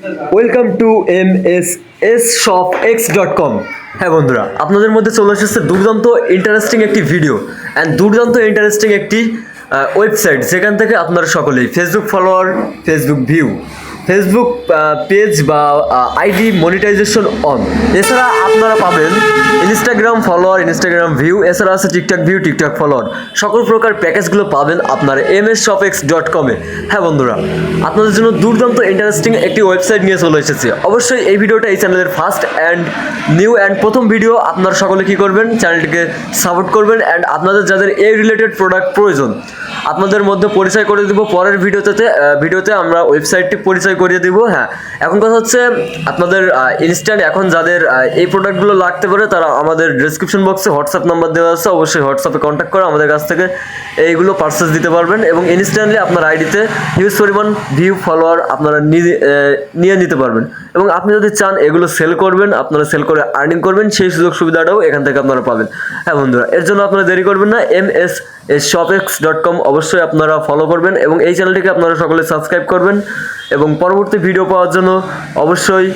Welcome to msshopx.com। হ্যাঁ বন্ধুরা, আপনাদের মধ্যে চলে এসেছে দুর্দান্ত ইন্টারেস্টিং একটি ভিডিও অ্যান্ড দুর্দান্ত ইন্টারেস্টিং একটি ওয়েবসাইট, যেখান থেকে আপনারা সকলেই Facebook follower, Facebook view, Facebook page বা আইডি মনিটাইজেশন অন, এছাড়া আপনারা পাবেন ইনস্টাগ্রাম ফলোয়ার, ইনস্টাগ্রাম ভিউ, এছাড়া আছে টিকটক ভিউ, টিকটক ফলোয়ার, সকল প্রকার প্যাকেজগুলো পাবেন আপনার msshopx.com-এ। হ্যাঁ বন্ধুরা, আপনাদের জন্য দুর্দান্ত ইন্টারেস্টিং একটি ওয়েবসাইট নিয়ে চলে এসেছে। অবশ্যই এই ভিডিওটা এই চ্যানেলের ফার্স্ট অ্যান্ড নিউ অ্যান্ড প্রথম ভিডিও। আপনারা সকলে কী করবেন, চ্যানেলটিকে সাপোর্ট করবেন অ্যান্ড আপনাদের যাদের এই রিলেটেড প্রোডাক্ট প্রয়োজন আপনাদের মধ্যে পরিচয় করে দিব পরের ভিডিওতে আমরা ওয়েবসাইটটি পরিচয় করিয়ে দিব। হ্যাঁ, এখন কথা হচ্ছে আপনাদের ইনস্ট্যান্ট এখন যাদের এই প্রোডাক্টগুলো লাগতে পারে তারা আমাদের ডিসক্রিপশন বক্সে হোয়াটসঅ্যাপ নাম্বার দেওয়া আছে, অবশ্যই হোয়াটসঅ্যাপে কন্ট্যাক্ট করে আমাদের কাছ থেকে এইগুলো পারচেস দিতে পারবেন এবং ইনস্ট্যান্টলি আপনার আইডিতে হিউজ পরিমাণ ভিউ ফলোয়ার আপনারা নিয়ে নিতে পারবেন। এবং আপনি যদি চান এগুলো সেল করবেন, আপনারা সেল করে আর্নিং করবেন, সেই সুযোগ সুবিধাটাও এখান থেকে আপনারা পাবেন। হ্যাঁ বন্ধুরা, এর জন্য আপনারা দেরি করবেন না, msshopx.com অবশ্যই আপনারা ফলো করবেন এবং এই চ্যানেলটিকে আপনারা সকলে সাবস্ক্রাইব করবেন এবং পরবর্তী ভিডিও পাওয়ার জন্য অবশ্যই